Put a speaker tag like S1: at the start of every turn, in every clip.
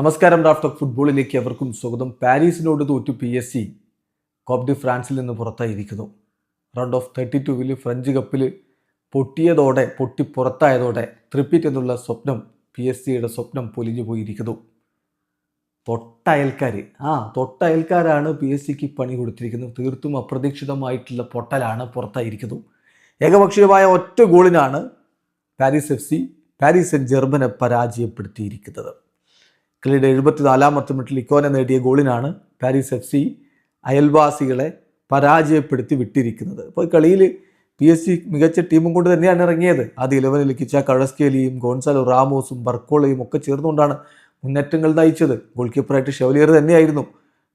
S1: നമസ്കാരം. Raf talk ഫുട്ബോളിലേക്ക് അവർക്കും സ്വാഗതം. പാരീസിനോട് തോറ്റു PSG കോപ്പ് ഡി ഫ്രാൻസിൽ നിന്ന് പുറത്തായിരിക്കുന്നു. റൗണ്ട് ഓഫ് 32 ഫ്രഞ്ച് കപ്പിൽ പൊട്ടി പുറത്തായതോടെ ത്രിപ്പിറ്റ് എന്നുള്ള സ്വപ്നം PSG സ്വപ്നം പൊലിഞ്ഞു പോയിരിക്കുന്നു. തൊട്ടയൽക്കാരാണ് PSG പണി കൊടുത്തിരിക്കുന്നത്. തീർത്തും അപ്രതീക്ഷിതമായിട്ടുള്ള പൊട്ടലാണ് പുറത്തായിരിക്കുന്നു. ഏകപക്ഷീയമായ ഒറ്റ ഗോളിനാണ് പാരീസ് സെന്റ് ജർമ്മനെ പരാജയപ്പെടുത്തിയിരിക്കുന്നത്. കളിയുടെ 74-ാമത്തെ മിനിറ്റിൽ ഇക്കോനെ നേടിയ ഗോളിനാണ് പാരീസ് FC അയൽവാസികളെ പരാജയപ്പെടുത്തി വിട്ടിരിക്കുന്നത്. ഇപ്പോൾ കളിയിൽ PSG മികച്ച ടീമും കൊണ്ട് തന്നെയാണ് ഇറങ്ങിയത്. ആദ്യ 11 കിച്ച കഴസ്കേലിയും ഗോൺസാലോ റാമോസും ബർക്കോളയും ഒക്കെ ചേർന്നുകൊണ്ടാണ് മുന്നേറ്റങ്ങൾ നയിച്ചത്. ഗോൾ കീപ്പറായിട്ട് ഷെവലിയർ തന്നെയായിരുന്നു.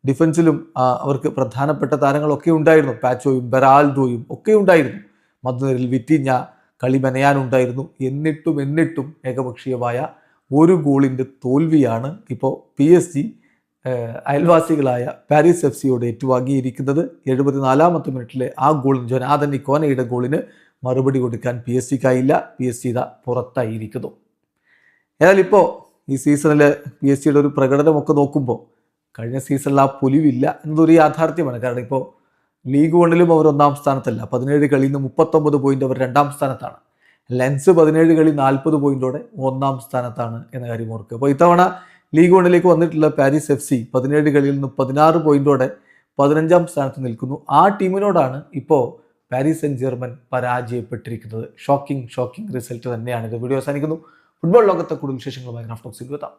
S1: ഡിഫൻസിലും അവർക്ക് പ്രധാനപ്പെട്ട താരങ്ങളൊക്കെ ഉണ്ടായിരുന്നു. പാച്ചോയും ബെറാൽഡോയും ഒക്കെ ഉണ്ടായിരുന്നു. മധ്യനിരയിൽ വിറ്റിഞ്ഞ കളി മെനയാനുണ്ടായിരുന്നു. എന്നിട്ടും ഏകപക്ഷീയമായ ഒരു ഗോളിൻ്റെ തോൽവിയാണ് ഇപ്പോൾ PSG അയൽവാസികളായ പാരീസ് FCയോട് ഏറ്റുവാങ്ങിയിരിക്കുന്നത്. 74-ാമത്തെ മിനിറ്റിലെ ആ ഗോളിന് ജൊനാഥൻ ഇക്കോനയുടെ ഗോളിന് മറുപടി കൊടുക്കാൻ PSG പുറത്തായിരിക്കുന്നു. എന്നാൽ ഇപ്പോൾ ഈ സീസണിൽ PSG ഒരു പ്രകടനമൊക്കെ നോക്കുമ്പോൾ കഴിഞ്ഞ സീസണിൽ ആ പൊലിവില്ല എന്നതൊരു യാഥാർത്ഥ്യമാണ്. കാരണം ഇപ്പോൾ ലീഗ് 1 അവർ 1-ാം സ്ഥാനത്തല്ല. 17 കളിയിൽ നിന്ന് 39 പോയിന്റ് അവർ 2-ാം സ്ഥാനത്താണ്. ലെൻസ് 17 കളി 40 പോയിന്റോടെ 1-ാം സ്ഥാനത്താണ് എന്ന കാര്യം ഓർക്കുക. അപ്പോൾ ഇത്തവണ ലീഗ് 1 വന്നിട്ടുള്ള പാരീസ് FC 17 കളിയിൽ നിന്ന് 16 പോയിന്റോടെ 15-ാം സ്ഥാനത്ത് നിൽക്കുന്നു. ആ ടീമിനോടാണ് ഇപ്പോൾ പാരീസ് സെന്റ് ജർമ്മൻ പരാജയപ്പെട്ടിരിക്കുന്നത്. ഷോക്കിംഗ് റിസൾട്ട് തന്നെയാണ്. ഇത് വീഡിയോ അവസാനിക്കുന്നു. ഫുട്ബോൾ ലോകത്തെ കൂടുതൽ വിശേഷങ്ങളുമായി റാഫ് ടോക്സിൽ എത്താം.